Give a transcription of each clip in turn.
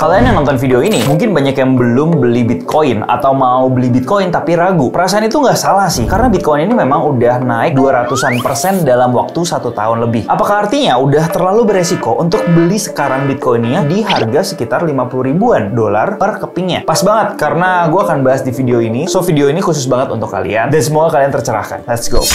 Kalian yang nonton video ini, mungkin banyak yang belum beli Bitcoin atau mau beli Bitcoin tapi ragu. Perasaan itu nggak salah sih, karena Bitcoin ini memang udah naik 200% dalam waktu 1 tahun lebih. Apakah artinya udah terlalu beresiko untuk beli sekarang Bitcoinnya di harga sekitar 50 ribuan dolar per kepingnya? Pas banget, karena gue akan bahas di video ini. So, video ini khusus banget untuk kalian, dan semoga kalian tercerahkan. Let's go!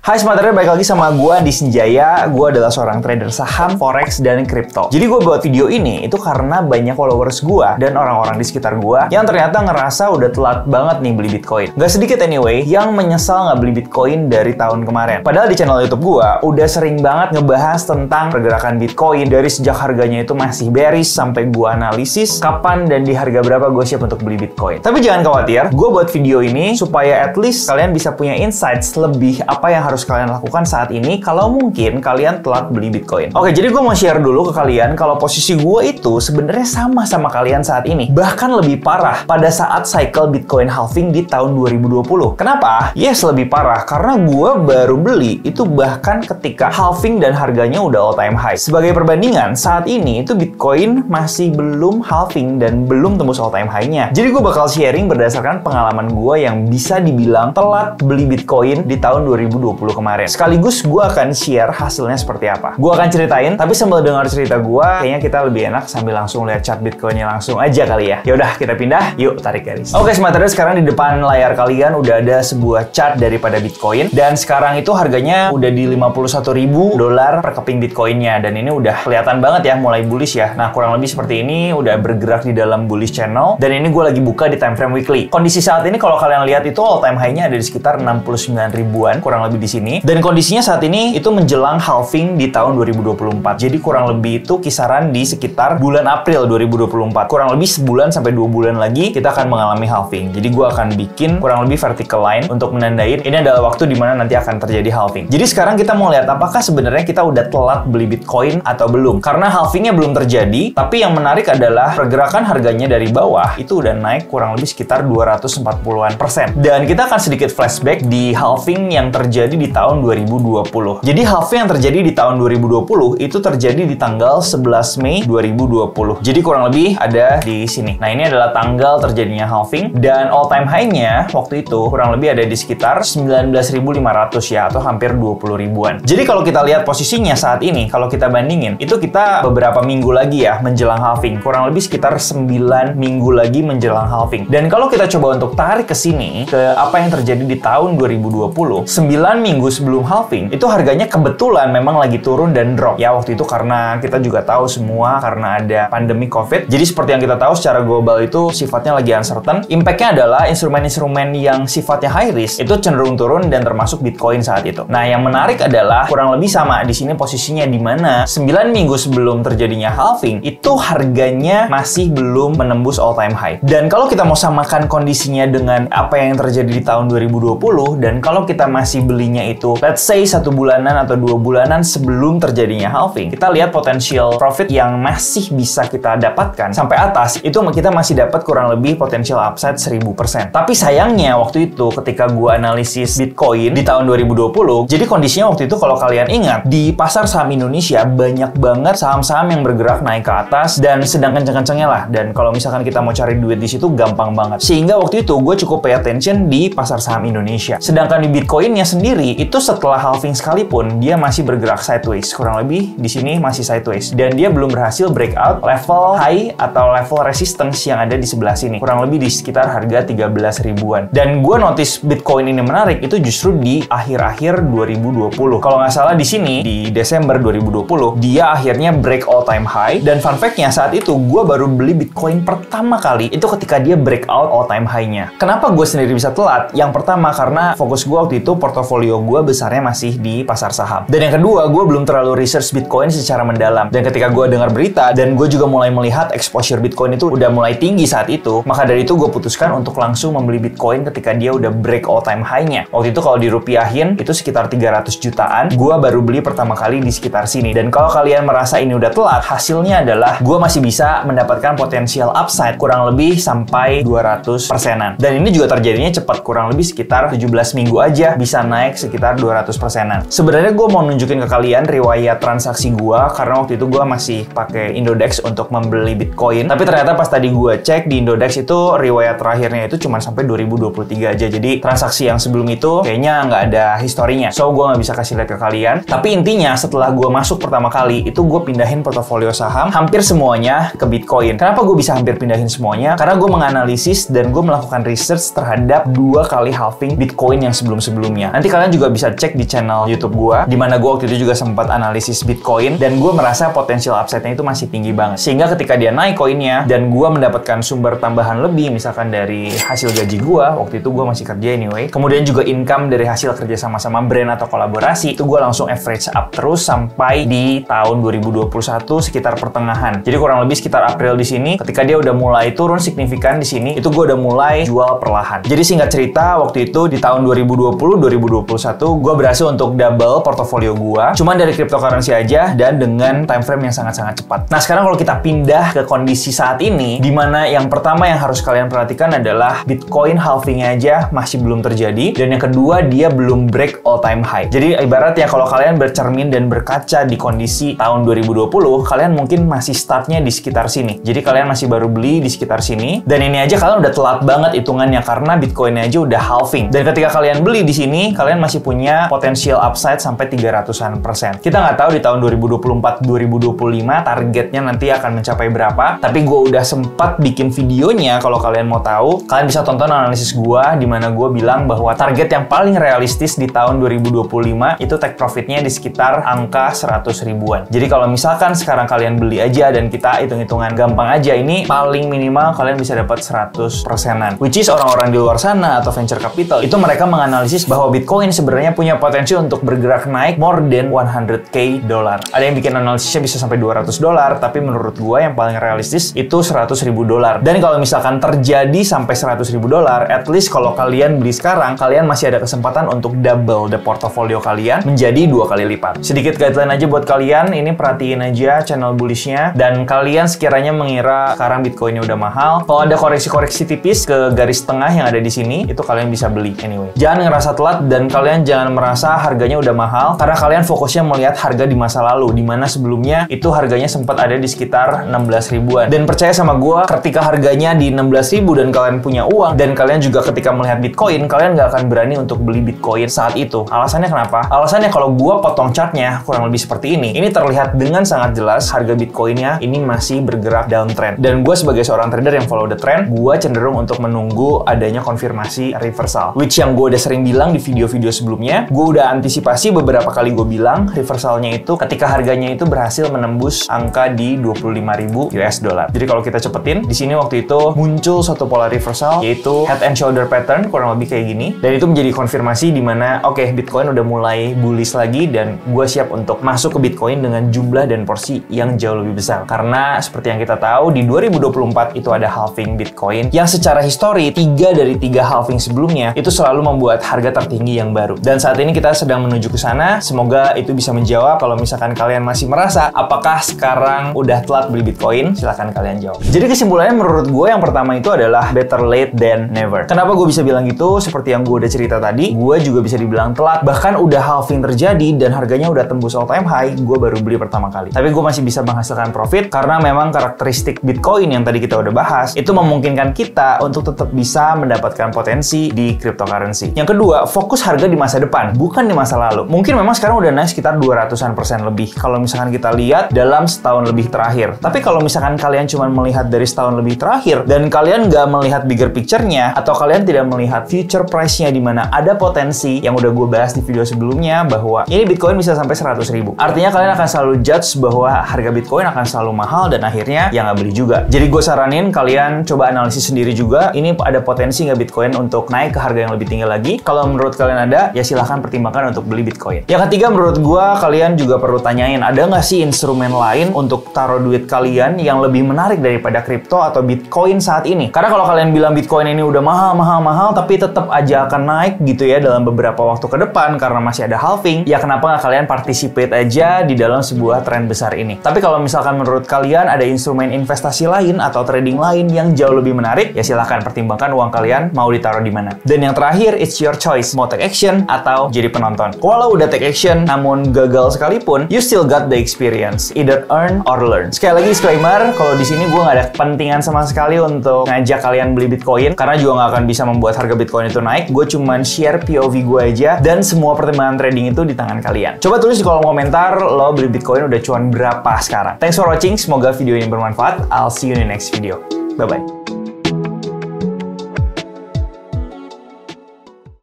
Hai Smart Trader, balik lagi sama gue, Andi Senjaya. Gue adalah seorang trader saham, forex, dan kripto. Jadi gue buat video ini itu karena banyak followers gue dan orang-orang di sekitar gue yang ternyata ngerasa udah telat banget nih beli Bitcoin. Gak sedikit anyway yang menyesal nggak beli Bitcoin dari tahun kemarin. Padahal di channel YouTube gue udah sering banget ngebahas tentang pergerakan Bitcoin dari sejak harganya itu masih bearish sampai gue analisis kapan dan di harga berapa gue siap untuk beli Bitcoin. Tapi jangan khawatir, gue buat video ini supaya at least kalian bisa punya insights lebih apa yang harus kalian lakukan saat ini kalau mungkin kalian telat beli Bitcoin. Oke, jadi gue mau share dulu ke kalian kalau posisi gue itu sebenarnya sama kalian saat ini. Bahkan lebih parah pada saat cycle Bitcoin halving di tahun 2020. Kenapa? Yes, lebih parah karena gue baru beli itu bahkan ketika halving dan harganya udah all time high. Sebagai perbandingan, saat ini itu Bitcoin masih belum halving dan belum tembus all time high-nya. Jadi gue bakal sharing berdasarkan pengalaman gue yang bisa dibilang telat beli Bitcoin di tahun 2020 kemarin. Sekaligus gue akan share hasilnya seperti apa. Gue akan ceritain, tapi sambil dengar cerita gue, kayaknya kita lebih enak sambil langsung lihat chart Bitcoinnya langsung aja kali ya. Yaudah, kita pindah. Yuk, tarik garis. Oke, Smart Trader, sekarang di depan layar kalian udah ada sebuah chart daripada Bitcoin. Dan sekarang itu harganya udah di 51 ribu dolar per keping Bitcoinnya. Dan ini udah kelihatan banget ya, mulai bullish ya. Nah, kurang lebih seperti ini, udah bergerak di dalam bullish channel. Dan ini gue lagi buka di time frame weekly. Kondisi saat ini kalau kalian lihat itu all time high-nya ada di sekitar 69 ribuan, kurang lebih di sini. Dan kondisinya saat ini itu menjelang halving di tahun 2024. Jadi kurang lebih itu kisaran di sekitar bulan April 2024. Kurang lebih sebulan sampai 2 bulan lagi kita akan mengalami halving. Jadi gue akan bikin kurang lebih vertical line untuk menandain ini adalah waktu di mana nanti akan terjadi halving. Jadi sekarang kita mau lihat apakah sebenarnya kita udah telat beli Bitcoin atau belum. Karena halvingnya belum terjadi, tapi yang menarik adalah pergerakan harganya dari bawah itu udah naik kurang lebih sekitar 240-an%. Dan kita akan sedikit flashback di halving yang terjadi di tahun 2020. Jadi halving yang terjadi di tahun 2020 itu terjadi di tanggal 11 Mei 2020. Jadi kurang lebih ada di sini. Nah, ini adalah tanggal terjadinya halving dan all time high-nya waktu itu kurang lebih ada di sekitar 19.500 ya, atau hampir 20 ribuan. Jadi kalau kita lihat posisinya saat ini, kalau kita bandingin, itu kita beberapa minggu lagi ya menjelang halving. Kurang lebih sekitar 9 minggu lagi menjelang halving. Dan kalau kita coba untuk tarik ke sini, ke apa yang terjadi di tahun 2020, 9 minggu sebelum halving, itu harganya kebetulan memang lagi turun dan drop. Ya, waktu itu karena kita juga tahu semua karena ada pandemi COVID. Jadi seperti yang kita tahu secara global itu sifatnya lagi uncertain. Impact-nya adalah instrumen-instrumen yang sifatnya high risk itu cenderung turun dan termasuk Bitcoin saat itu. Nah, yang menarik adalah kurang lebih sama di sini posisinya di mana 9 minggu sebelum terjadinya halving itu harganya masih belum menembus all time high. Dan kalau kita mau samakan kondisinya dengan apa yang terjadi di tahun 2020 dan kalau kita masih belinya itu let's say 1 bulanan atau 2 bulanan sebelum terjadinya halving, kita lihat potensial profit yang masih bisa kita dapatkan sampai atas itu kita masih dapat kurang lebih potensial upside 1000%. Tapi sayangnya waktu itu ketika gua analisis Bitcoin di tahun 2020, jadi kondisinya waktu itu kalau kalian ingat di pasar saham Indonesia banyak banget saham-saham yang bergerak naik ke atas dan sedang kenceng-kencengnya lah. Dan kalau misalkan kita mau cari duit di situ gampang banget. Sehingga waktu itu gue cukup pay attention di pasar saham Indonesia. Sedangkan di Bitcoinnya sendiri itu setelah halving sekalipun dia masih bergerak sideways, kurang lebih di sini masih sideways dan dia belum berhasil breakout level high atau level resistance yang ada di sebelah sini, kurang lebih di sekitar harga 13 ribuan. Dan gue notice Bitcoin ini menarik itu justru di akhir-akhir 2020. Kalau nggak salah di sini di Desember 2020 dia akhirnya break all time high. Dan fun fact-nya saat itu gue baru beli Bitcoin pertama kali itu ketika dia breakout all time high-nya. Kenapa gue sendiri bisa telat? Yang pertama karena fokus gue waktu itu portofolio gue besarnya masih di pasar saham. Dan yang kedua, gue belum terlalu research Bitcoin secara mendalam. Dan ketika gue dengar berita dan gue juga mulai melihat exposure Bitcoin itu udah mulai tinggi saat itu, maka dari itu gue putuskan untuk langsung membeli Bitcoin ketika dia udah break all time high-nya. Waktu itu kalau dirupiahin itu sekitar 300 jutaan. Gue baru beli pertama kali di sekitar sini. Dan kalau kalian merasa ini udah telat, hasilnya adalah gue masih bisa mendapatkan potensial upside kurang lebih sampai 200%-an. Dan ini juga terjadinya cepat, kurang lebih sekitar 17 minggu aja bisa naik sekitar 200%-an. Sebenarnya gue mau nunjukin ke kalian riwayat transaksi gue, karena waktu itu gue masih pakai Indodex untuk membeli Bitcoin. Tapi ternyata pas tadi gue cek di Indodex itu riwayat terakhirnya itu cuma sampai 2023 aja. Jadi transaksi yang sebelum itu kayaknya nggak ada historinya. So gue nggak bisa kasih lihat ke kalian. Tapi intinya setelah gue masuk pertama kali itu gue pindahin portofolio saham hampir semuanya ke Bitcoin. Kenapa gue bisa hampir pindahin semuanya? Karena gue menganalisis dan gue melakukan research terhadap 2 kali halving Bitcoin yang sebelum-sebelumnya. Nanti kalian juga bisa cek di channel YouTube gue, di mana gue waktu itu juga sempat analisis Bitcoin dan gue merasa potensial upside-nya itu masih tinggi banget. Sehingga ketika dia naik koinnya dan gue mendapatkan sumber tambahan lebih, misalkan dari hasil gaji gue, waktu itu gue masih kerja anyway, kemudian juga income dari hasil kerja sama-sama brand atau kolaborasi, itu gue langsung average up terus sampai di tahun 2021 sekitar pertengahan. Jadi kurang lebih sekitar April di sini, ketika dia udah mulai turun signifikan di sini, itu gue udah mulai jual perlahan. Jadi singkat cerita, waktu itu di tahun 2020-2021 gue berhasil untuk double portofolio gue, cuman dari cryptocurrency aja dan dengan time frame yang sangat-sangat cepat. Nah sekarang kalau kita pindah ke kondisi saat ini, dimana yang pertama yang harus kalian perhatikan adalah Bitcoin halvingnya aja masih belum terjadi, dan yang kedua dia belum break all time high. Jadi ibaratnya kalau kalian bercermin dan berkaca di kondisi tahun 2020, kalian mungkin masih startnya di sekitar sini. Jadi kalian masih baru beli di sekitar sini, dan ini aja kalian udah telat banget hitungannya karena Bitcoinnya aja udah halving. Dan ketika kalian beli di sini, kalian masih punya potensial upside sampai 300%. Kita nggak tahu di tahun 2024-2025 targetnya nanti akan mencapai berapa, tapi gue udah sempat bikin videonya. Kalau kalian mau tahu, kalian bisa tonton analisis gue di mana gue bilang bahwa target yang paling realistis di tahun 2025 itu take profitnya di sekitar angka 100 ribuan. Jadi kalau misalkan sekarang kalian beli aja dan kita hitung-hitungan gampang aja, ini paling minimal kalian bisa dapat 100%-an. Which is orang-orang di luar sana atau venture capital itu mereka menganalisis bahwa Bitcoin sebenarnya punya potensi untuk bergerak naik more than 100k dolar. Ada yang bikin analisisnya bisa sampai 200 dolar, tapi menurut gue yang paling realistis itu 100 ribu dolar. Dan kalau misalkan terjadi sampai 100 ribu dolar, at least kalau kalian beli sekarang, kalian masih ada kesempatan untuk double the portfolio kalian menjadi 2 kali lipat. Sedikit guideline aja buat kalian, ini perhatiin aja channel bullishnya, dan kalian sekiranya mengira sekarang Bitcoinnya udah mahal, kalau ada koreksi-koreksi tipis ke garis tengah yang ada di sini, itu kalian bisa beli anyway. Jangan ngerasa telat dan kalian jangan merasa harganya udah mahal, karena kalian fokusnya melihat harga di masa lalu, dimana sebelumnya itu harganya sempat ada di sekitar 16 ribuan. Dan percaya sama gue, ketika harganya di 16 ribu dan kalian punya uang, dan kalian juga ketika melihat Bitcoin, kalian nggak akan berani untuk beli Bitcoin saat itu. Alasannya kenapa? Alasannya kalau gue potong chartnya kurang lebih seperti ini terlihat dengan sangat jelas harga Bitcoinnya ini masih bergerak downtrend. Dan gue sebagai seorang trader yang follow the trend, gue cenderung untuk menunggu adanya konfirmasi reversal. Which yang gue udah sering bilang di video-video sebelumnya, gue udah antisipasi beberapa kali gue bilang reversalnya itu ketika harganya itu berhasil menembus angka di 25.000 US dollar. Jadi kalau kita cepetin, di sini waktu itu muncul satu pola reversal yaitu head and shoulder pattern kurang lebih kayak gini, dan itu menjadi konfirmasi di mana oke, Bitcoin udah mulai bullish lagi dan gue siap untuk masuk ke Bitcoin dengan jumlah dan porsi yang jauh lebih besar. Karena seperti yang kita tahu di 2024 itu ada halving Bitcoin yang secara histori 3 dari 3 halving sebelumnya itu selalu membuat harga tertinggi yang baru. Dan saat ini kita sedang menuju ke sana. Semoga itu bisa menjawab. Kalau misalkan kalian masih merasa apakah sekarang udah telat beli Bitcoin, silahkan kalian jawab. Jadi kesimpulannya menurut gue yang pertama itu adalah better late than never. Kenapa gue bisa bilang gitu? Seperti yang gue udah cerita tadi, gue juga bisa dibilang telat. Bahkan udah halving terjadi dan harganya udah tembus all time high, gue baru beli pertama kali. Tapi gue masih bisa menghasilkan profit karena memang karakteristik Bitcoin yang tadi kita udah bahas itu memungkinkan kita untuk tetap bisa mendapatkan potensi di cryptocurrency. Yang kedua, fokus harga di masa depan, bukan di masa lalu. Mungkin memang sekarang udah naik sekitar 200% lebih kalau misalkan kita lihat dalam setahun lebih terakhir. Tapi kalau misalkan kalian cuma melihat dari setahun lebih terakhir dan kalian nggak melihat bigger picture-nya, atau kalian tidak melihat future price-nya di mana ada potensi yang udah gue bahas di video sebelumnya bahwa ini Bitcoin bisa sampai 100 ribu. Artinya kalian akan selalu judge bahwa harga Bitcoin akan selalu mahal dan akhirnya ya nggak beli juga. Jadi gue saranin kalian coba analisis sendiri juga, ini ada potensi nggak Bitcoin untuk naik ke harga yang lebih tinggi lagi. Kalau menurut kalian ada, ya silahkan pertimbangkan untuk beli Bitcoin. Yang ketiga, menurut gue kalian juga perlu tanyain, ada nggak sih instrumen lain untuk taruh duit kalian yang lebih menarik daripada kripto atau Bitcoin saat ini? Karena kalau kalian bilang Bitcoin ini udah mahal, tapi tetap aja akan naik gitu ya dalam beberapa waktu ke depan karena masih ada halving, ya kenapa nggak kalian participate aja di dalam sebuah tren besar ini? Tapi kalau misalkan menurut kalian ada instrumen investasi lain atau trading lain yang jauh lebih menarik, ya silahkan pertimbangkan uang kalian mau ditaruh di mana. Dan yang terakhir, it's your choice. Mau take action action atau jadi penonton. Walau udah take action namun gagal sekalipun, you still got the experience, either earn or learn. Sekali lagi disclaimer, kalau di sini gue nggak ada kepentingan sama sekali untuk ngajak kalian beli Bitcoin, karena juga nggak akan bisa membuat harga Bitcoin itu naik. Gue cuman share POV gue aja, dan semua pertimbangan trading itu di tangan kalian. Coba tulis di kolom komentar, lo beli Bitcoin udah cuan berapa sekarang. Thanks for watching, semoga video ini bermanfaat. I'll see you in the next video. Bye-bye.